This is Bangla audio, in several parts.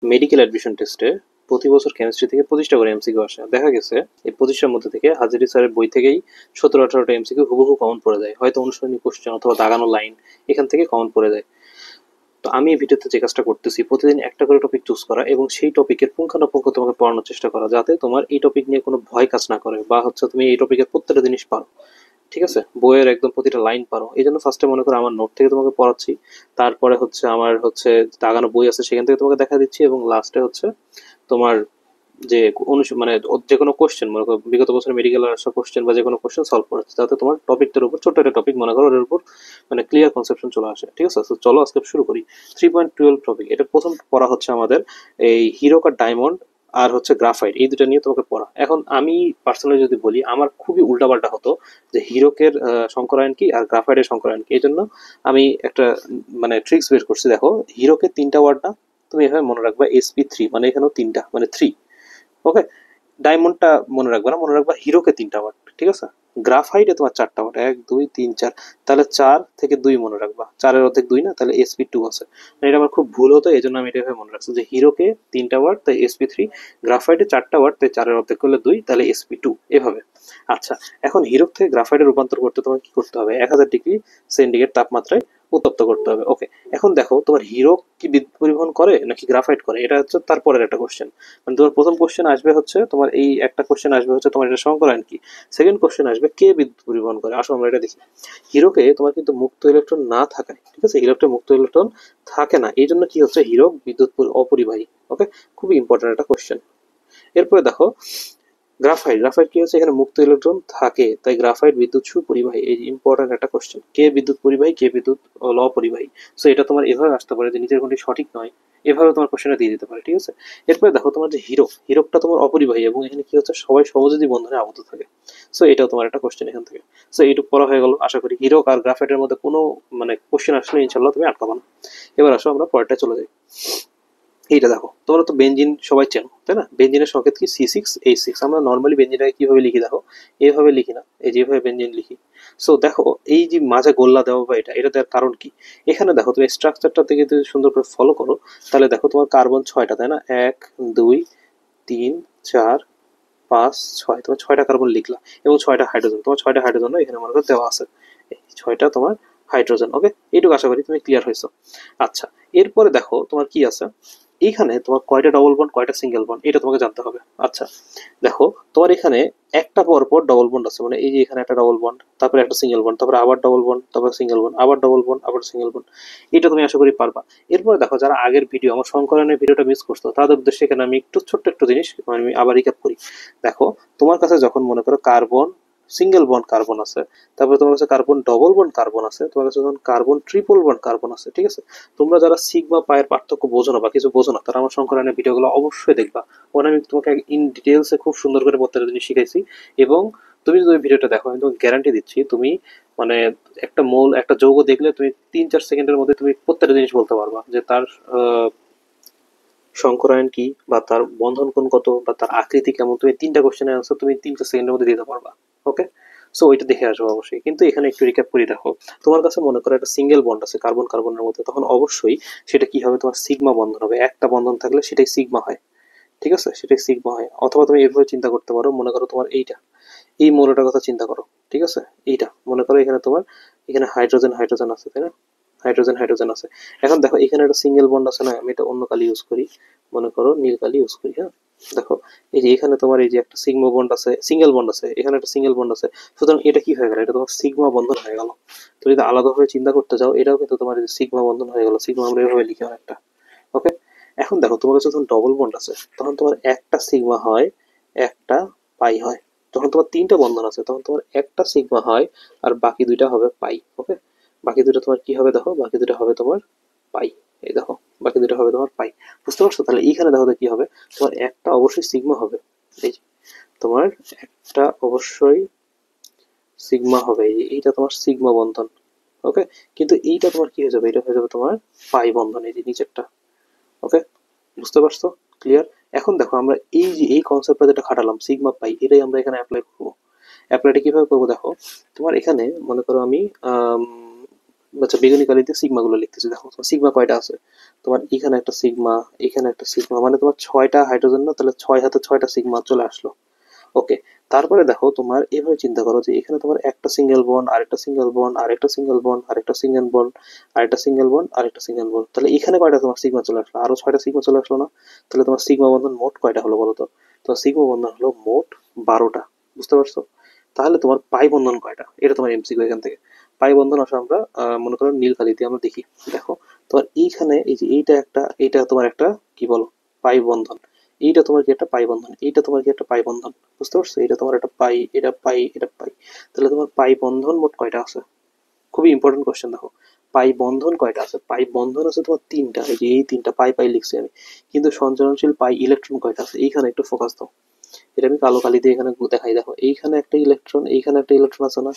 মেডিকেল অ্যাডমিশন টেস্টে প্রতি বছর কেমিস্ট্রি থেকে 25টা করে এমসিকিউ আসে। দেখা গেছে এই 25টার মধ্যে থেকে হাজিরি স্যারের বই থেকেই 17-18টা এমসিকিউ হুবহু কমন পড়ে যায়, হয়তো অনুশীলনী কোশ্চেন অথবা দাগানো লাইন এখান থেকে কমন পড়ে যায়। তো আমি এই ভিডিওতে যে কাজটা করতেছি, প্রতিদিন একটা করে টপিক চুজ করা এবং সেই টপিকের পুঙ্খানুপুঙ্খ তোমাকে পড়ানোর চেষ্টা করা, যাতে তোমার এই টপিক নিয়ে কোনো ভয় কাজ না করে, বা তুমি এই টপিকের প্রত্যেকটা জিনিস পারো। ঠিক আছে, বইয়ের একদম প্রতিটা লাইন পারো। এই জন্য ফার্স্টে মনে করো আমার নোট থেকে তোমাকে পড়াচ্ছি, তারপরে আমার দাগানো বই আছে সেখান থেকে তোমাকে দেখা দিচ্ছি, এবং লাস্টে তোমার যে মানে যে কোনো কোশ্চেন, মনে করো বিগত বছর মেডিকেল আসা কোশ্চেন বা যে কোনো কোশ্চেন সলভ করেছে, যাতে তোমার টপিকটার উপর ছোট্ট একটা টপিক মনে করো ওর উপর মানে ক্লিয়ার কনসেপশন চলে আসে। ঠিক আছে, তো চলো আজকে শুরু করি। 3.12 টপিক, এটা প্রথম পড়া হচ্ছে আমাদের এই হিরো আর ডায়মন্ড আর গ্রাফাইট, এই দুটো নিয়ে তোমাকে পড়া। এখন আমি পার্সোনালি যদি বলি, আমার খুবই উল্টাপাল্টা হতো যে হিরোকের সংকরায়ন কি আর গ্রাফাইটের সংকরায়ন কি। এই জন্য আমি একটা মানে ট্রিক্স বের করছি। দেখো, হিরোকে 3টা ওয়ার্ড না, তুমি এভাবে মনে রাখবা SP3, মানে এখানেও 3টা, মানে 3। ওকে, ডায়মন্ডটা মনে রাখবা না, মনে রাখবা হিরোকে 3টা ওয়াট। ঠিক আছে, গ্রাফাইটে তোমার 4টা ওয়াট, 1 2 3 4, তাহলে 4 থেকে 2 মনে রাখবা, 4-এর অর্ধেক 2 না, তাহলে SP2 আছে। মানে এটা আমার খুব ভুল হতো, এই জন্য আমি এটা মনে রাখছি যে হিরোকে 3টা ওয়াট তাই SP3, গ্রাফাইটে 4টা ওয়াট তাই 4-এর অর্ধেক করলে 2, তাহলে SP2 এভাবে। আচ্ছা, এখন হিরো থেকে গ্রাফাইটে রূপান্তর করতে তোমার কি করতে হবে? 1000 ডিগ্রি সেন্টিগ্রেড তাপমাত্রায় উত্তপ্ত করতে হবে। ওকে, এখন দেখো তোমার হিরো কি বিদ্যুৎ পরিবহন করে নাকি গ্রাফাইট করে, এটা হচ্ছে তারপরের একটা কোশ্চেন। মানে তোমার প্রথম কোশ্চেন আসবে তোমার এই একটা কোশ্চেন আসবে তোমার এটা সংকরায়ন কি। সেকেন্ড কোশ্চেন আসবে কে বিদ্যুৎ পরিবহন করে। আসো আমরা এটা দেখি। হিরোকে তোমার কিন্তু মুক্ত ইলেকট্রন না থাকায়, ঠিক আছে, হিরোতে মুক্ত ইলেকট্রন থাকে না, এই জন্য কি হচ্ছে, হিরো বিদ্যুৎ অপরিবাহী। ওকে, খুবই ইম্পর্টেন্ট একটা কোশ্চেন। এরপরে দেখো গ্রাফাইট, গ্রাফাইট কি হচ্ছে, এখানে মুক্ত ইলেকট্রন থাকে তাই গ্রাফাইট বিদ্যুৎ সুপরিবাহী। এই ইম্পর্টেন্ট একটা কোশ্চেন, কে বিদ্যুৎ পরিবাহী কে বিদ্যুৎ অপরিবাহী। সো এটা তোমার এভাবে আসতে পারে যে নিচের কোনটি সঠিক নয়, এভাবে তোমার কোশ্চেনটা দিয়ে দিতে পারে। ঠিক আছে, এরপরে দেখো তোমার যে হিরো, হিরোটা তোমার অপরিবাহী এবং এখানে কি হচ্ছে, সবাই সমযোজী বন্ধনে আবদ্ধ থাকে। সো এটাও তোমার একটা কোশ্চেন এখান থেকে। সো এইটুকু পড়া হয়ে গেল। আশা করি হিরো আর গ্রাফাইটের মধ্যে কোনো মানে কোশ্চেন আসলে ইনশাল্লাহ তুমি আটকাবা না। এবার আসো আমরা পরেরটা চলে যাই। এইটা দেখো, তোমরা তো বেঞ্জিন সবাই চেনো তাই না? বেঞ্জিনের সংকেত কি? C6H6। আমরা নর্মালি বেঞ্জিনটাকে কিভাবে লিখি দেখো, এইভাবে লিখি না, এই যেভাবে বেঞ্জিন লিখি। সো দেখো, এই যে মাঝে গোল্লা দেওয়া বা এটা দেওয়ার কারণ কি? এখানে দেখো তুমি স্ট্রাকচারটা থেকে যদি সুন্দর করে ফলো করো, তাহলে দেখো তোমার কার্বন 6টা তাই না, 1 2 3 4 5 6, তোমার 6টা কার্বন লিখলা এবং 6টা হাইড্রোজেন, তোমার 6টা হাইড্রোজেন এখানে মনে করো দেওয়া আছে, এই 6টা তোমার হাইড্রোজেন। ওকে, এইটুকু আশা করি তুমি ক্লিয়ার হয়েছো। আচ্ছা, এরপরে দেখো তোমার কি আছে, এইখানে তোমার কয়টা ডবল বন্ড কয়টা সিঙ্গেল বন্ড এটা তোমাকে জানতে হবে। আচ্ছা, দেখো তোমার এখানে একটা পর পর ডবল বন্ড আছে, মানে এই যে এখানে একটা ডবল বন্ড, তারপরে একটা সিঙ্গেল বন্ড, তারপরে আবার ডবল বন্ড, তারপরে সিঙ্গেল বন্ড, আবার ডবল বন্ড, আবার সিঙ্গেল বন্ড। এটা তুমি আশা করি পারবা। এরপরে দেখো, যারা আগের ভিডিও আমার সংকলনের ভিডিওটা মিস করছো, তাদের উদ্দেশ্যে এখানে আমি একটু ছোট্ট একটু জিনিস আমি আবার রিক্যাপ করি। দেখো, তোমার কাছে যখন মনে করো কার্বন সিঙ্গেল বন্ড কার্বন আছে, তারপরে তোমার কাছে কার্বন ডবল বন্ড কার্বন আছে, তোমার কাছে যখন কার্বন ট্রিপল বন্ড কার্বন আছে, ঠিক আছে, তোমরা যারা সিগমা পায়ের পার্থক্য বোঝো না বা কিছু বোঝো না, তারা আমার সংকলনের ভিডিওগুলো অবশ্যই দেখবা। ওখানে আমি তোমাকে ইন ডিটেলসে খুব সুন্দর করে প্রত্যেকটা জিনিস শিখাইছি। এবং তুমি যদি ওই ভিডিওটা দেখো, আমি তোমাকে গ্যারান্টি দিচ্ছি, তুমি মানে একটা যৌগ দেখলে তুমি 3-4 সেকেন্ডের মধ্যে তুমি প্রত্যেকটা জিনিস বলতে পারবা যে তার সংকরায়ন কি, বা তার বন্ধন কোণ কত, বা তার আকৃতি কেমন। তুমি 3টা কোশ্চেনের আনসার তুমি 3-4 সেকেন্ডের মধ্যে দিতে পারবা। ওকে, সো ওইটা দেখে আসবো অবশ্যই। কিন্তু এখানে একটু রিক্যাপ করে দেখো, তোমার কাছে মনে করো একটা সিঙ্গেল বন্ড আছে কার্বন কার্বনের মধ্যে, তখন অবশ্যই সেটা কি হবে, তোমার সিগমা বন্ধন হবে। একটা বন্ধন থাকলে সেটাই সিগমা হয়। ঠিক আছে, সেটাই সিগমা হয়। অথবা তুমি এভাবে চিন্তা করতে পারো, মনে করো তোমার এই মৌলটার কথা চিন্তা করো। ঠিক আছে, এইটা মনে করো এখানে হাইড্রোজেন হাইড্রোজেন আছে তাই না, হাইড্রোজেন হাইড্রোজেন আছে। এখন দেখো এখানে একটা সিঙ্গেল বন্ড আছে না, আমি এটা অন্য কালি ইউজ করি, মনে করো নীল কালি ইউজ করি। হ্যাঁ, দেখো এই যে এখানে তোমার এই যে একটা সিগমা বন্ড আছে, সিঙ্গেল বন্ড আছে, এখানে একটা সিঙ্গেল বন্ড আছে। সুতরাং এটা কি হয়ে গেল, এটা তোমার সিগমা বন্ধন হয়ে গেল। তুমি যদি আলাদাভাবে চিন্তা করতে চাও, এটাও কিন্তু তোমার সিগমা বন্ধন হয়ে গেল। সিগমা আমরা এভাবে লিখি অনেকটা। ওকে, এখন দেখো তোমার কাছে যখন ডবল বন্ড আছে, তখন তোমার একটা সিগমা হয়, একটা পাই হয়। যখন তোমার 3টা বন্ধন আছে, তখন তোমার একটা সিগমা হয় আর বাকি 2টা হবে পাই। ওকে, বাকি 2টা তোমার কি হবে দেখো, বাকি 2টা হবে তোমার পাই। এই দেখো, বাকি 2টা হবে তোমার পাই। বুঝতে পারছো? তাহলে এইখানে দেখো তো কি হবে, তোমার একটা অবশ্যই সিগমা হবে। এই যে তোমার একটা অবশ্যই সিগমা হবে, এই যে এইটা তোমার সিগমা বন্ধন। ওকে, কিন্তু এইটা তোমার কি হয়ে যাবে, এটা হয়ে যাবে তোমার পাই বন্ধন, এই যে নিচেরটা। ওকে, বুঝতে পারছো? ক্লিয়ার? এখন দেখো, আমরা এই যে এই কনসেপ্টটা যেটা খাটালাম সিগমা পাই, এটাই আমরা এখানে অ্যাপ্লাই করবো। অ্যাপ্লাইটা কিভাবে করবো দেখো, তোমার এখানে মনে করো আমি আচ্ছা বেগুনি কালি দিয়ে সিগমা গুলো লিখতেছি। দেখো তোমার সিগমা কয়টা আছে, তোমার এখানে একটা সিগমা, এখানে একটা সিগমা, মানে তোমার 6টা হাইড্রোজেন না, তাহলে 6 হাতে 6টা সিগমা চলে আসলো। ওকে, তারপরে দেখো তোমার এভাবে চিন্তা করো যে এখানে তোমার একটা সিঙ্গেল বন্ড, আরেকটা সিঙ্গেল বন্ড, আরেকটা সিঙ্গেল বন্ড, আরেকটা সিঙ্গেল বন্ড, আরেকটা সিঙ্গেল বন্ড, আরেকটা সিঙ্গেল বন্ড, তাহলে এখানে কয়টা তোমার সিগমা চলে আসলো, আরো 6টা সিগমা চলে আসলো না? তাহলে তোমার সিগমা বন্ধন মোট কয়টা হলো বলো তো? তোমার সিগমা বন্ধন হলো মোট 12টা। বুঝতে পারছো? তাহলে তোমার পাই বন্ধন কয়টা, এটা তোমার এমসিকিউ এখান থেকে। পাই বন্ধন আসলে আমরা মনে করো নীল কালিতে আমরা দেখি। দেখো তোমার এইখানে এই যে এইটা একটা, এইটা তোমার একটা কি বলো, পাই বন্ধন। এইটা তোমার কি একটা পাই বন্ধন, এইটা তোমার কি একটা পাই বন্ধন। বুঝতে পারছো? এটা তোমার একটা পাই, এটা পাই, এটা পাই। তাহলে তোমার পাই বন্ধন মোট কয়টা আছে? খুবই ইম্পর্টেন্ট কোশ্চেন। দেখো পাই বন্ধন কয়টা আছে, পাই বন্ধন আছে তোমার 3টা। এই যে এই 3টা পাই পাই লিখছি আমি, কিন্তু সঞ্চরণশীল পাই ইলেকট্রন কয়টা আছে, এইখানে একটু ফোকাস দাও। এটা আমি কালো কালি দিয়ে এখানে দেখাই। দেখো এইখানে একটা ইলেকট্রন, এইখানে একটা ইলেকট্রন আছে না?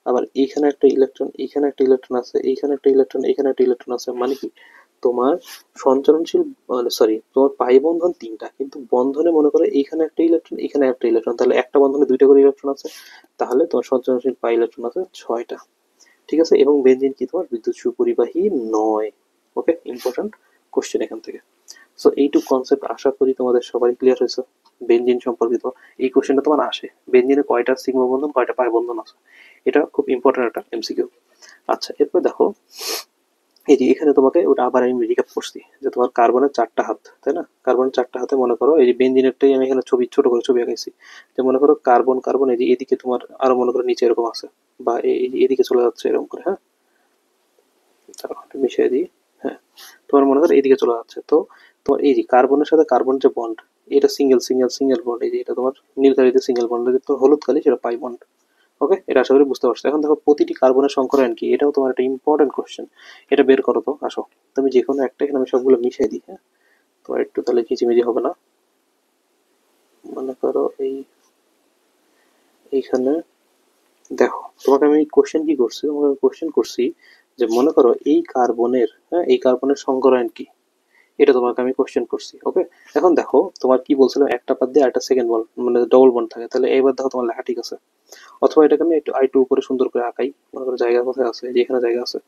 আবার এইখানে একটা ইলেকট্রন, এইখানে একটা ইলেকট্রন আছে, এইখানে একটা ইলেকট্রন, এইখানে একটা ইলেকট্রন আছে। মানে কি তোমার সঞ্চরণশীল, মানে সরি, তোমার পাই বন্ধন 3টা, কিন্তু বন্ধনে মনে করো এইখানে একটা ইলেকট্রন, এখানে একটা ইলেকট্রন, তাহলে একটা বন্ধনে 2টা করে ইলেকট্রন আছে। তাহলে তোমার সঞ্চরণশীল পাই ইলেকট্রন আছে 6টা। ঠিক আছে, এবং বেনজিন কি তোমার বিদ্যুৎ সুপরিবাহী নয়। ওকে, ইম্পর্টেন্ট কোশ্চেন এখান থেকে। সো এইটুকু কনসেপ্ট আশা করি তোমাদের সবাই ক্লিয়ার হয়েছে বেনজিন সম্পর্কিত। এই কোশ্চেনটা তোমার আসে, বেনজিনে কয়টা সিগমা বন্ধন কয়টা পাই বন্ধন আছে, এটা খুব ইম্পর্টেন্ট একটা এমসিকিউ। আচ্ছা এরপর দেখো, এই যে এখানে তোমাকে ওটা আবার আমি রিক্যাপ করছি যে তোমার কার্বনের 4টা হাত, তাই না? কার্বনের 4টা হাতে মনে করো এই যে বেনজিনেরটাই আমি এখানে ছবি ছোট করে ছবি আঁকাইছি। যে মনে করো কার্বন কার্বন এই যে এদিকে তোমার আরো মনে করো নিচে এরকম আছে, বা এই যে এদিকে চলে যাচ্ছে এরকম করে। হ্যাঁ, দাঁড়াও একটু মিশিয়ে দিই। হ্যাঁ, তোমার মনে করো এইদিকে চলে যাচ্ছে। তো তোমার এই যে কার্বনের সাথে কার্বন যে বন্ড, এটা সিঙ্গেল সিঙ্গেল সিঙ্গেল বন্ড। এই যে এটা তোমার নীল কালিতে সিঙ্গেল বন্ড, তো হলুদ কালি সেটা পাই বন্ড। ওকে, এটা আশা করি বুঝতে পারছো। এখন দেখো প্রতিটি কার্বনের সংকরায়ন কি, এটাও তোমার একটা ইম্পর্টেন্ট কোশ্চেন। এটা বের করো তো, আসো। তুমি যে কোনো একটা, এখানে আমি সবগুলো মিশিয়ে দিই। হ্যাঁ, তোমার একটু তাহলে কিচিমিচি হবে না। মনে করো এইখানে দেখো তোমাকে আমি কোশ্চেন কি করছি, তোমাকে আমি কোশ্চেন করছি যে মনে করো এই কার্বনের, হ্যাঁ এই কার্বনের সংকরায়ন কি, এটা তোমাকে আমি কোশ্চেন করছি। ওকে, এখন দেখো তোমার কি বলছিল, একটা বাদ দিয়ে একটা সেকেন্ড বল মানে ডবল বন্ড থাকে, তাহলে এইবার দেখো তোমার লেখা ঠিক আছে। অথবা এটাকে আমি একটু আই টু করে সুন্দর করে আঁকাই। মনে করো জায়গা কোথায় আছে, যে এখানে জায়গা আছে,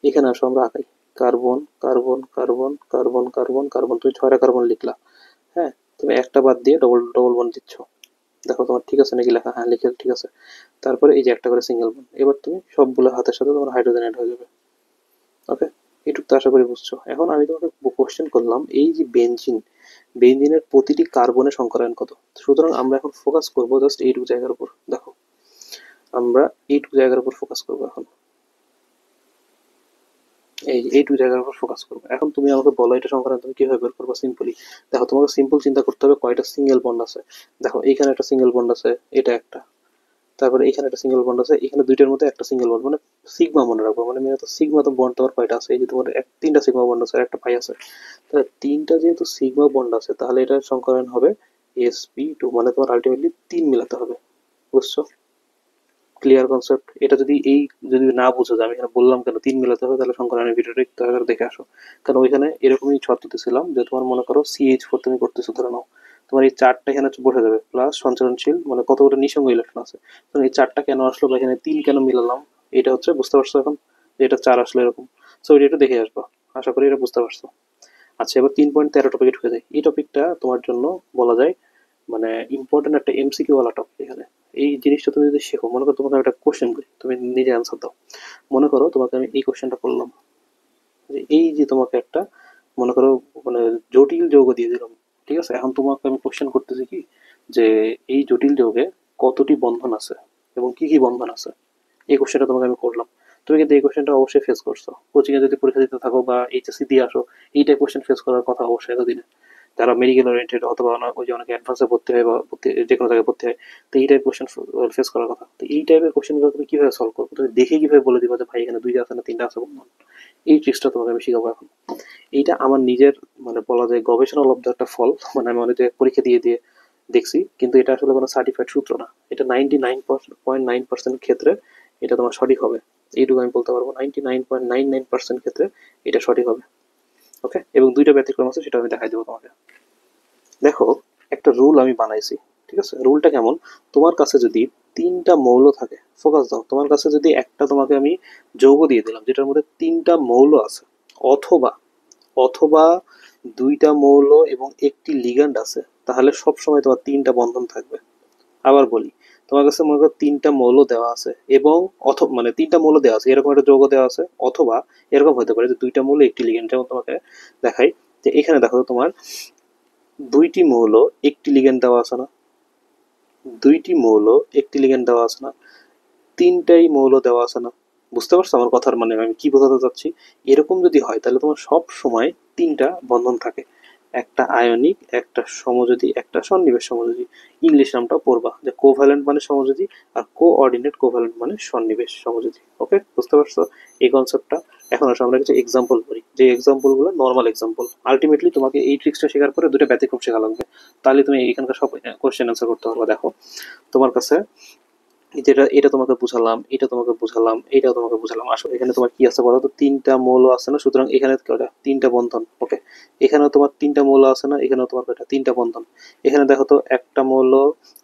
এখানে আসো আমরা আঁকাই। Carbon carbon carbon carbon carbon carbon, তুমি 6টা কার্বন লিখলা। হ্যাঁ, তুমি একটা বাদ দিয়ে ডবল ডবল বন্ড দিচ্ছ। দেখো তোমার ঠিক আছে নাকি লেখা? হ্যাঁ লিখে ঠিক আছে। তারপরে এই যে একটা করে সিঙ্গেল বন্ড, এবার তুমি সবগুলো হাতের সাথে তোমার হাইড্রোজেন অ্যাড হয়ে যাবে। ওকে, এইটুকু তো আশা করি বুঝছো। এখন আমি তোমাকে কোশ্চেন করলাম এই যে বেনজিন, বেনজিনের প্রতিটি কার্বনের সংকরায়ন কত। সুতরাং আমরা এখন ফোকাস করবো জাস্ট এইটুকু জায়গার উপর। দেখো আমরা এইটুকু জায়গার উপর ফোকাস করবো এখন, এইটুকু জায়গার উপর ফোকাস করবো। এখন তুমি আমাকে বলো এটা সংকরায়ন তুমি কিভাবে বের করবো সিম্পলি। দেখো তোমাকে সিম্পল চিন্তা করতে হবে কয়টা সিঙ্গেল বন্ড আছে। দেখো এইখানে একটা সিঙ্গেল বন্ড আছে, এটা একটা। তারপরে এখানে একটা সিঙ্গেল বন্ড আছে, এখানে দুইটার মধ্যে একটা সিঙ্গেল বন্ড, মানে সিগমা মনে রাখবো। মানে মেনে তো সিগমা তো বন্ড তোমার কয়টা আছে, এই যে তোমার 3টা সিগমা বন্ড আছে আর একটা পাই আছে। তাহলে 3টা যেহেতু সিগমা বন্ড আছে, তাহলে এটার সংকরণ হবে sp2, মানে তোমার আলটিমেটলি 3 মিলাতে হবে। বুঝছো? Clear concept? এটা যদি এই যদি না বুঝো যে আমি এখানে বললাম কেন 3 মিলাতে হবে, তাহলে সংকরণের ভিডিওটা একটু আগে দেখে আসো। কারণ ওইখানে এরকমই শর্ত দিছিলাম যে তোমার মনে করো CH4 তুমি করতেছো ধরে নাও, তোমার এই 4টা এখানে বসে যাবে, প্লাস সঞ্চরণশীল মানে কতগুলো নিঃসঙ্গ ইলেকট্রন আছে। তো এই 4টা কেন আসলো বা এখানে 3 কেন মিলালাম, এটা হচ্ছে বুঝতে পারছো এখন যে এটা 4 আসলো এরকম। সো এটা একটু দেখে আসবো, আশা করি এটা বুঝতে পারছো। আচ্ছা এবার 3.13 টপিকে ঢুকে যায়। এই টপিকটা তোমার জন্য বলা যায় মানে ইম্পর্টেন্ট একটা এমসিকিউ ওয়ালা টপিক। এখানে এই জিনিসটা তুমি যদি শেখো, মনে করো তোমাকে আমি একটা কোশ্চেন করি, তুমি নিজে অ্যান্সার দাও। মনে করো তোমাকে আমি এই কোশ্চেনটা করলাম যে এই যে তোমাকে একটা মনে করো মানে জটিল যৌগ দিয়ে দিলাম। ঠিক আছে, এখন তোমাকে আমি কোশ্চেন করতেছি কি, যে এই জটিল যৌগে কতটি বন্ধন আছে এবং কি কি বন্ধন আছে, এই কোশ্চেনটা তোমাকে আমি করলাম। তুমি কিন্তু এই কোশ্চেনটা অবশ্যই ফেস করছো কোচিং এ, যদি পরীক্ষা দিতে থাকো বা এইচএসসি দিয়ে আসো, এই টাইপ কোশ্চেন ফেস করার কথা অবশ্যই এতদিনে। যারা মেডিকেল ওরিয়েন্টেড অথবা ওই যে অনেকে অ্যাডভান্সে ভর্তি হয় বা যে কোনো জায়গায় ভর্তি হয়, তো এই টাইপ কোশ্চেন ফেস করার কথা। তো এই টাইপের কোশ্চেনগুলো তুমি কিভাবে সলভ করবে, তুমি দেখে কিভাবে বলে দিবা যে ভাই এখানে 2টা আছে না 3টা আছে বন্ধন। এই ট্রিক্সটা তোমাকে আমি শিখাবো এখন। এইটা আমার নিজের মানে বলা যায় গবেষণালব্ধ একটা ফল, মানে আমি অনেক জায়গায় পরীক্ষা দিয়ে দিয়ে দেখছি, কিন্তু এটা আসলে কোনো সার্টিফাইড সূত্র না। এটা 99.9% ক্ষেত্রে এটা তোমার সঠিক হবে। এইটুকু আমি বলতে পারবো, 99.99% ক্ষেত্রে এটা সঠিক হবে। ওকে, এবং 2টা ব্যতিক্রম আছে, সেটা আমি দেখাই দেবো তোমাকে। দেখো একটা রুল আমি বানাইছি, ঠিক আছে? রুলটা কেমন, তোমার কাছে যদি তিনটা মৌল থাকে, ফোকাস দাও, তোমার কাছে যদি একটা তোমাকে আমি যৌগ দিয়ে দিলাম যেটার মধ্যে তিনটা মৌল আছে, অথবা অথবা দুইটা মৌল এবং একটি লিগ্যান্ড আছে, তাহলে সব সময় তোমার তিনটা বন্ধন থাকবে। আবার বলি, তোমার কাছে মনে করো তিনটা মৌল দেওয়া আছে এবং মানে তিনটা মৌল দেওয়া আছে, এরকম একটা যৌগ দেওয়া আছে, অথবা এরকম হতে পারে যে দুইটা মৌল একটি লিগ্যান্ড। যেমন তোমাকে দেখাই, যে এখানে দেখো তোমার দুইটি মৌল একটি লিগ্যান্ড দেওয়া আছে না, দুইটি মৌল একটি লিগ্যান্ড দেওয়া আছে না, তিনটাই মৌল দেওয়া আছে না। বুঝতে পারছো আমার কথার মানে আমি কি বোঝাতে চাচ্ছি? এরকম যদি হয় তাহলে তোমার সব সময় তিনটা বন্ধন থাকে, একটা আয়নিক, একটা সমযোজী, একটা সন্নিবেশ সমযোজী। ইংলিশ নামটা পড়বা, যে কোভ্যালেন্ট মানে সমযোজী আর কোঅর্ডিনেট কোভ্যালেন্ট মানে সন্নিবেশ সমযোজী। ওকে, বুঝতে পারছো এই কনসেপ্টটা? এখন আসলে আমরা কিছু এক্সাম্পল করি, যে এক্সাম্পল গুলো নর্মাল এক্সাম্পল। আলটিমেটলি তোমাকে এই ট্রিক্সটা শেখার পরে দুটো ব্যতিক্রম শেখা লাগবে, তাহলে তুমি এখানকার সব কোশ্চেন অ্যান্সার করতে পারবা। দেখো তোমার কাছে যেটা, এটা তোমাকে বুঝালাম, এটা তোমাকে বুঝালাম, এটাও তোমাকে বুঝালাম, আসলে এখানে তোমার কি আছে বলো তো, তিনটা মৌল আছে না, সুতরাং এখানে কয়টা, তিনটা বন্ধন। ওকে, এখানেও তোমার তিনটা মৌল আছে না, এখানেও তোমার কয়টা, তিনটা বন্ধন। এখানে দেখো তো একটা মৌল,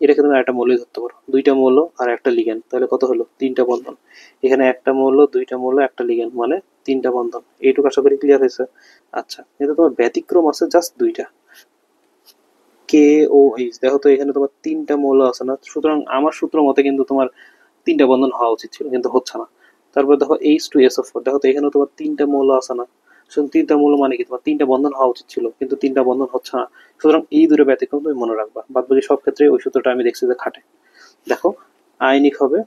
এটাকে তুমি একটা মৌলই ধরতে পারো, দুইটা মৌল আর একটা লিগ্যান্ড, তাহলে কত হলো, তিনটা বন্ধন। এখানে একটা মৌল, দুইটা মৌল, একটা লিগ্যান্ড, মানে তিনটা বন্ধন। এইটুকু আশা করি ক্লিয়ার হয়েছে। আচ্ছা, কিন্তু তোমার ব্যতিক্রম আছে জাস্ট দুইটা, কে ও এইচ। দেখো তো এখানে তোমার তিনটা মৌল আছে না, সুতরাং আমার সূত্র মতে কিন্তু তোমার তিনটা বন্ধন হওয়া উচিত ছিল, কিন্তু হচ্ছে না। তারপর দেখো H2SO4, দেখো তো এখানেও তোমার তিনটা মৌল আছে না, সুতরাং তিনটা মৌল মানে কি তোমার তিনটা বন্ধন হওয়া উচিত ছিল, কিন্তু তিনটা বন্ধন হচ্ছে না। সুতরাং এই দুটো ব্যতিক্রম তুমি মনে রাখবা, বাদ বাকি সব ক্ষেত্রে ওই সূত্রটা আমি দেখছি যে খাটে। দেখো আয়নিক হবে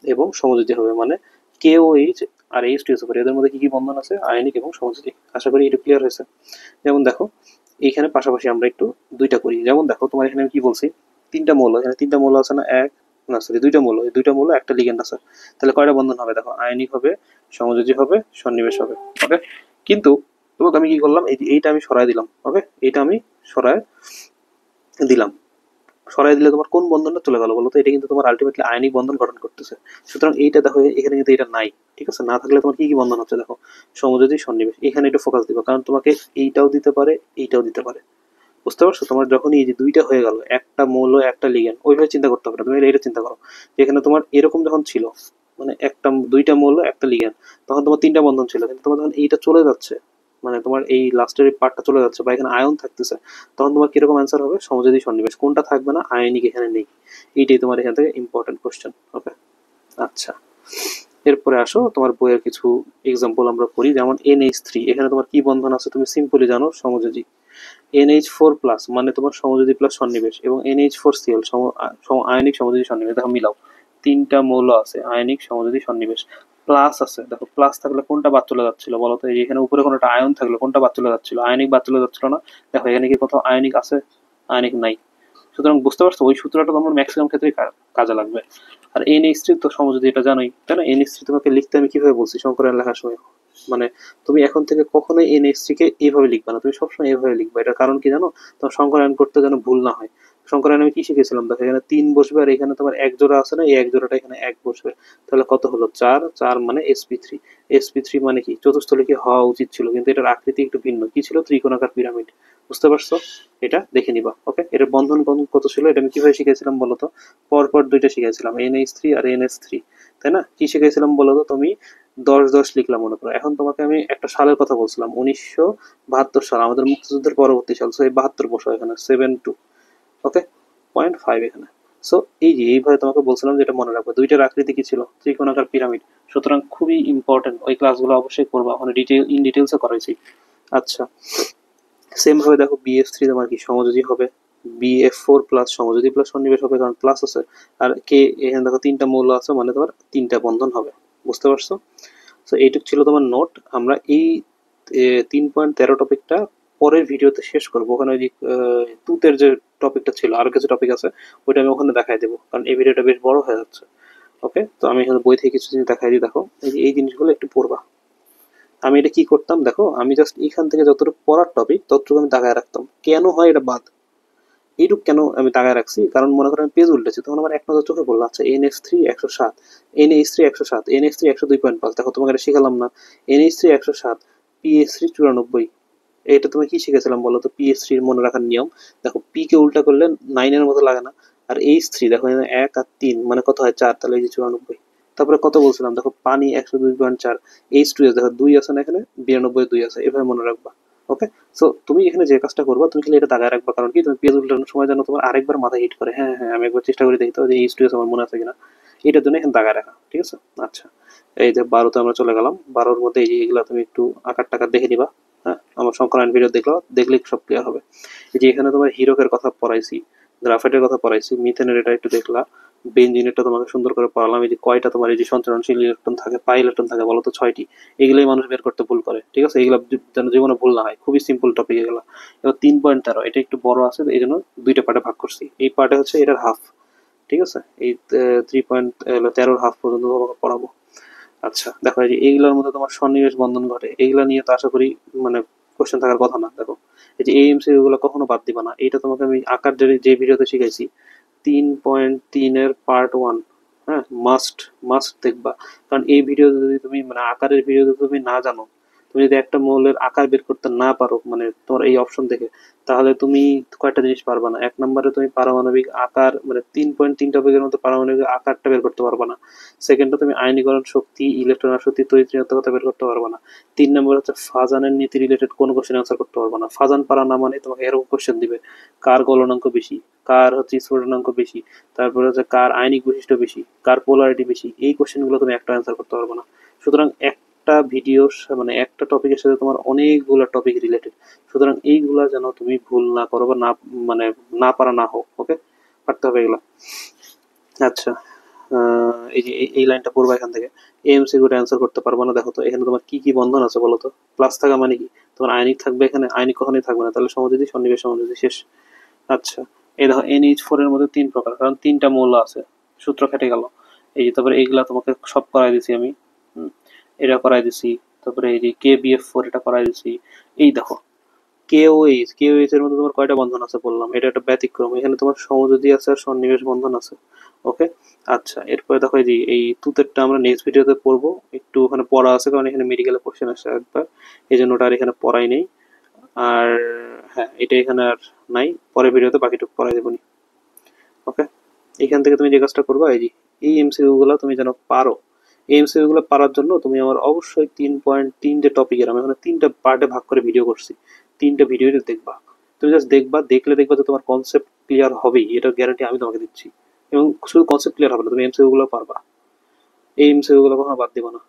এবং সমযোজী হবে, মানে KOH আর H2SO4 এদের মধ্যে কি কি বন্ধন আছে, আয়নিক এবং সমযোজী। আশা করি এটা ক্লিয়ার হয়েছে। যেমন দেখো এইখানে পাশাপাশি আমরা একটু দুইটা করি। যেমন দেখো তোমার এখানে আমি কি বলছি, তিনটা মৌল, এখানে তিনটা মৌল আছে না, এক না সরি দুইটা মৌল, এই দুইটা মৌল একটা লিগ্যান্ড আছে, তাহলে কয়টা বন্ধন হবে, দেখো আয়নিক হবে, সমযোজী হবে, সন্নিবেশ হবে। ওকে, কিন্তু তোমাকে আমি কি করলাম, এইটা আমি সরাই দিলাম। ওকে, এইটা আমি সরাই দিলাম, সরাই দিলে তোমার কোন বন্ধনটা চলে গেল বলো তো, এটা কিন্তু তোমার আলটিমেটলি আয়নিক বন্ধন গঠন করতেছে। সুতরাং এইটা দেখো এখানে কিন্তু এটা নাই, ঠিক আছে? না থাকলে তোমার কি কি বন্ধন হচ্ছে দেখো, সমযোজী, সন্নিবেশ। এখানে একটু ফোকাস দিবা, কারণ তোমাকে এইটাও দিতে পারে, এইটাও দিতে পারে। বুঝতে পারছো? তোমার যখন এই যে দুইটা হয়ে গেল, একটা মৌল একটা লিগ্যান্ড, ওইভাবে চিন্তা করতে হবে না, তুমি এটা চিন্তা করো যেখানে তোমার এরকম যখন ছিল, মানে একটা দুইটা মৌল একটা লিগ্যান্ড, তখন তোমার তিনটা বন্ধন ছিল, কিন্তু তোমার যখন এইটা চলে যাচ্ছে, মানে তোমার এই লাস্টের পার্টটা চলে যাচ্ছে বা এখানে আয়ন থাকতেছে, তখন তোমার কিরকম অ্যান্সার হবে, সমযোজী সন্নিবেশ। কোনটা থাকবে না, আয়নিক এখানে নেই। এইটাই তোমার এখান থেকে ইম্পর্টেন্ট কোশ্চেন। ওকে, আচ্ছা, এরপরে আসো তোমার বইয়ের কিছু এক্সাম্পল আমরা করি। যেমন NH3, এখানে তোমার কি বন্ধন আছে তুমি সিম্পলি জানো, সমযোজী। NH4 প্লাস মানে তোমার সমযোজী প্লাস সন্নিবেশ, এবং NH4Cl আয়নিক সমযোজী সন্নিবেশ। দেখো মিলাও, তিনটা মৌল আছে, আয়নিক সমযোজী সন্নিবেশ, প্লাস আছে। দেখো প্লাস থাকলে কোনটা বাদ চলে যাচ্ছিল বলো তো, এই যে এখানে উপরে কোনো একটা আয়ন থাকলে কোনটা বাদ চলে যাচ্ছিল, আয়নিক বাদ চলে যাচ্ছিল না। দেখো এখানে কি কোথাও আয়নিক আছে, আয়নিক নাই। সুতরাং বুঝতে পারছো ওই সূত্রটা তোমার ম্যাক্সিমাম ক্ষেত্রেই কাজে লাগবে। আর NH3 তো সমযোজী, এটা জানোই তাই না? NH3 তোমাকে লিখতে আমি কিভাবে বলছি সংকলন লেখার সময়, মানে তুমি এখন থেকে কখনোই NH3 কে এইভাবে লিখবে না, তুমি সবসময় এইভাবে লিখবে। এটার কারণ কি জানো, তোমার সংকলন করতে যেন ভুল না হয়। সংকলন আমি কি শিখেছিলাম, দেখো এখানে 3 বসবে আর এখানে তোমার এক জোড়া আছে না, এই এক জোড়াটা এখানে এক বসবে, তাহলে কত হলো, 4, 4 মানে sp3। sp3 মানে কি চতুস্থলিকে হওয়া উচিত ছিল, কিন্তু এটার আকৃতি একটু ভিন্ন, কি ছিল, ত্রিকোণাকার পিরামিড। বুঝতে পারছো? এটা দেখে নিবা। ওকে, এটার বন্ধন কত ছিল, এটা আমি কিভাবে শিখেছিলাম বলতো, পরপর দুইটা শিখেছিলাম, NH3 আর NH3, তাই না? কি শিখেছিলাম বলতো তুমি, 10-10 লিখলাম মনে করো। এখন তোমাকে আমি একটা সালের কথা বলছিলাম, 1972 সাল, আমাদের মুক্তিযুদ্ধের পরবর্তী সাল। সো এই 72 বসো এখানে, 72। ওকে, 0.5 এখানে। সো এই যে এইভাবে তোমাকে বলছিলাম যেটা মনে রাখবে, দুইটার আকৃতি কি ছিল, ত্রিকোণাকার পিরামিড। সুতরাং খুবই ইম্পর্টেন্ট, ওই ক্লাসগুলো অবশ্যই করবা, ওখানে ইন ডিটেলসে করাইছি। আচ্ছা, সেম ভাবে দেখো BF3 তোমার কি সমযোজী হবে, BF4 প্লাস সমযোজী প্লাস সন্নিবেশ হবে, কারণ প্লাস আছে। আর কে এখানে দেখো তিনটা মৌল আছে, মানে তোমার তিনটা বন্ধন হবে। বুঝতে পারছো? তো এইটুক ছিল তোমার নোট। আমরা এই 3.13 টপিকটা পরের ভিডিওতে শেষ করবো। ওখানে ওই যে তুতের যে টপিকটা ছিল, আরো কিছু টপিক আছে, ওইটা আমি ওখানে দেখাই দেবো, কারণ এই ভিডিওটা বেশ বড় হয়ে যাচ্ছে। ওকে, তো আমি এখানে বই থেকে কিছু জিনিস দেখাই দিই। দেখো এই যে এই জিনিসগুলো একটু পড়বা। আমি এটা কি করতাম দেখো, আমি জাস্ট এখান থেকে যতটুকু পড়ার টপিক ততটুকু আমি দাগায় রাখতাম। কেন হয় এটা বাদ, এইটুক কেন আমি দাগায় রাখছি, কারণ মনে করেন আমি পেজ উল্টেছি, তখন আমার এক নজর চোখে পড়লো, আচ্ছা NH3 107, NH3 107, NH3 102.5। দেখো তোমাকে এটা শিখালাম না, NH3 107, PH3 94। এটা তুমি কি শিখেছিলাম বলো তো, PH3 এর মনে রাখার নিয়ম। দেখো পি কে উল্টা করলে 9 এর মতো লাগে না, আর H3 দেখো এখানে 1 আর 3 মানে কত হয় 4, তাহলে এই যে 94। তারপরে কত বলছিলাম দেখো পানি 102.4, H2S দেখো 2 আছে না এখানে, 92 2 আছে, এভাবে মনে রাখবা। ওকে, সো তুমি এখানে যে কাজটা করবা তুমি খালি এটা দাগায় রাখবা, কারণ কি তুমি পেজ উল্টানোর সময় যেন তোমার আরেকবার মাথায় হিট করে, হ্যাঁ হ্যাঁ আমি একবার চেষ্টা করে দেখতে হবে যে H2S আমার মনে আছে কিনা, এটার জন্য এখানে দাগায় রাখা, ঠিক আছে। আচ্ছা, এই যে 12তে আমরা চলে গেলাম, 12-র মধ্যে এই যে এগুলা তুমি একটু আকার টাকার দেখে নিবা। হ্যাঁ, আমার সংকলন ভিডিও দেখলে সব ক্লিয়ার হবে। এই যে এখানে তোমার হিরোকের কথা পড়াইছি, গ্রাফাইটের কথা পড়াইছি, মিথেনের এটা একটু দেখলা, বেনজিনেরটা তোমাকে সুন্দর করে পড়ালাম। এই যে কয়টা তোমার এই যে সঞ্চালনশীল ইলেকট্রন থাকে, পাই ইলেকট্রন থাকে বলো তো? 6টি। এগুলোই মানুষ বের করতে ভুল করে, ঠিক আছে, এগুলো যেন জীবনে ভুল না হয়, খুবই সিম্পল টপিক এগুলো। এবার 3.13 এটা একটু বড় আছে, এই জন্য দুইটা পার্টে ভাগ করছি। এই পার্টে হচ্ছে এটার হাফ, ঠিক আছে, এই 3.13 হাফ পর্যন্ত তোমাকে পড়াবো। আচ্ছা দেখো, এই যে এইগুলোর মধ্যে তোমার সন্নিবেশ বন্ধন ঘটে, এইগুলা নিয়ে তো আশা করি মানে কোশ্চেন থাকার কথা না। দেখো এই যে এএমসিকিউ গুলো কখনো বাদ দিবা না, এইটা তোমাকে আমি আকার যে ভিডিওতে শিখাইছি 3.3-এর পার্ট 1, হ্যাঁ, মাস্ট মাস্ট দেখবা। কারণ এই ভিডিও যদি তুমি মানে আকারের ভিডিও যদি তুমি না জানো, তুমি যদি একটা মৌলের আকার বের করতে না পারো মানে তোমার এই অপশন থেকে, তাহলে তুমি কয়টা জিনিস পারবা না। এক নম্বরে তুমি পারমাণবিক আকার মানে 3.3 টপিকের মধ্যে পারমাণবিক আকারটা বের করতে পারবা না। সেকেন্ডে তুমি আয়নীকরণ শক্তি, ইলেকট্রন আসক্তি, তড়িৎ ঋণাত্মকতা বের করতে পারবা না। 3 নম্বর হচ্ছে ফাজানের নীতি রিলেটেড কোনো কোশ্চেন আনসার করতে পারবা না। ফাজান পারা না মানে তোমাকে এরকম কোশ্চেন দিবে, কার গলনাঙ্ক বেশি, কার হচ্ছে স্ফুটনাঙ্ক বেশি, তারপরে হচ্ছে কার আয়নিক বৈশিষ্ট্য বেশি, কার পোলারিটি বেশি, এই কোশ্চেনগুলো তুমি একটা অ্যান্সার করতে পারবে না। সুতরাং একটা ভিডিও মানে একটা টপিকের সাথে তোমার অনেকগুলো টপিক রিলেটেড, সুতরাং এইগুলা যেন তুমি ভুল না করো বা না মানে না পারা না হোক। ওকে, পারতে হবে এগুলা। আচ্ছা, এই যে এই লাইনটা পড়বা এখান থেকে, এমসিকিউটা অ্যান্সার করতে পারবে না। দেখো তো এখানে তোমার কি কি বন্ধন আছে বলো তো? প্লাস থাকা মানে কি? তোমার আয়নিক থাকবে এখানে, আয়নিক কখনোই থাকবে না, তাহলে সমযোজী সন্নিবেশ সমযোজী শেষ। আচ্ছা, এই দেখো NH4 এর মধ্যে 3 প্রকার, কারণ 3টা মৌল আছে, সূত্র কেটে গেল। এই যে তারপরে এইগুলা তোমাকে সব করাই দিছি আমি, এটা করাই দিছি। তারপরে এই যে KBF4 এটা করাই দিছি। এই দেখো কেওএইচ এর মধ্যে তোমার কয়টা বন্ধন আছে বললাম, এটা একটা ব্যতিক্রম, এখানে তোমার সমযোজী আছে আর সন্নিবেশ বন্ধন আছে। ওকে, আচ্ছা এরপরে দেখো এই যে এই তুতেরটা আমরা নেক্সট ভিডিওতে পড়বো, একটু ওখানে পড়া আছে কারণ এখানে মেডিকেলের কোশ্চেন আসছে একবার, এই জন্য ওটা আর এখানে পড়াই নেই। আর হ্যাঁ, এটা এখানে আর নাই, পরের ভিডিওতে বাকিটুকু পড়াই দেবনি। ওকে, এখান থেকে তুমি যে কাজটা করবা, এই যে এই এমসিকিউ গুলো তুমি যেন পারো, এই এমসিকিউ গুলো পারার জন্য তুমি আমার অবশ্যই 3.3 যে টপিকের আমি এখানে 3টা পার্টে ভাগ করে ভিডিও করছি, 3টা ভিডিও দেখবা। তুমি জাস্ট দেখবা, দেখলে দেখবা যে তোমার কনসেপ্ট ক্লিয়ার হবেই, এটার গ্যারান্টি আমি তোমাকে দিচ্ছি। এবং শুধু কনসেপ্ট ক্লিয়ার হবে না, তুমি এমসিকিউ গুলো পারবা, এই এমসিকিউ গুলো কখনো বাদ দিবা না।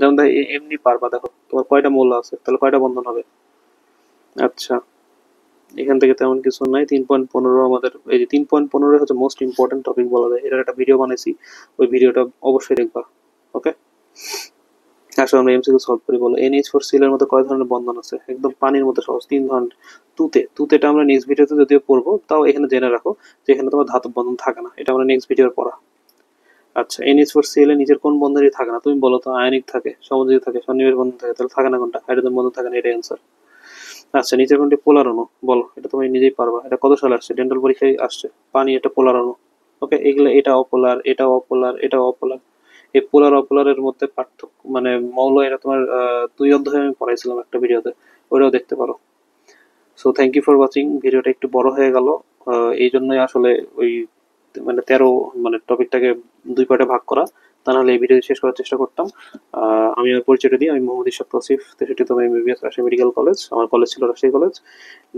যেমন দেখো এমনি পারবা, দেখো তোমার কয়টা মৌল আছে, তাহলে কয়টা বন্ধন হবে। আচ্ছা, এখান থেকে তেমন কিছু নাই। 3.15 আমাদের, এই যে 3.15 হচ্ছে মোস্ট ইম্পর্টেন্ট টপিক বলা যায়, এটার একটা ভিডিও বানাইছি, ওই ভিডিওটা অবশ্যই দেখবা। ওকে, আসলে আমরা এমসিকিউ সলভ করি। বলো NH4Cl এর মধ্যে কয় ধরনের বন্ধন আছে? একদম পানির মধ্যে সহজ, 3 ধরনের। তুতেটা আমরা নেক্সট ভিডিওতে যদিও পড়বো, তাও এখানে জেনে রাখো যে এখানে তোমার ধাতব বন্ধন থাকে না, এটা আমরা নেক্সট ভিডিওর পড়া। আচ্ছা, NH4Cl এর নিজের কোন বন্ধনই থাকে না? তুমি বলো তো, আয়নিক থাকে, সমযোজী থাকে, সন্নিবেশ বন্ধন থাকে, তাহলে থাকে না কোনটা? হাইড্রোজেন বন্ধন থাকে না, এটা অ্যান্সার। আচ্ছা, নিচের কোনটি পোলার অণু বলো, এটা তুমি নিজেই পারবা, এটা কত সালে আসছে, ডেন্টাল পরীক্ষায় আসছে, পানি এটা পোলার অণু। ওকে, এগুলো এটা অপোলার, এটা অপোলার, এটা অপোলার। এই পোলার অপোলারের মধ্যে পার্থক্য মানে মৌল, এটা তোমার 2 অধ্যায়ে আমি পড়াইছিলাম একটা ভিডিওতে, ওইটাও দেখতে পারো। So thank you for watching, ভিডিওটা একটু বড় হয়ে গেল, এই জন্যই আসলে ওই মানে 13 মানে টপিকটাকে 2 পার্টে ভাগ করা, তা নাহলে এই ভিডিও শেষ করার চেষ্টা করতাম। আমি আমার পরিচয়টা দিই, আমি মোহাম্মদ ইশাক তৌসিফ, 63তম MBBS রাজশাহী মেডিকেল কলেজ, আমার কলেজ ছিল রাজশাহী কলেজ।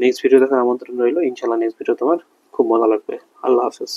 নেক্সট ভিডিও দেখার আমন্ত্রণ রইল, ইনশাল্লাহ নেক্সট ভিডিও তোমার খুব মজা লাগবে। আল্লাহ হাফেজ।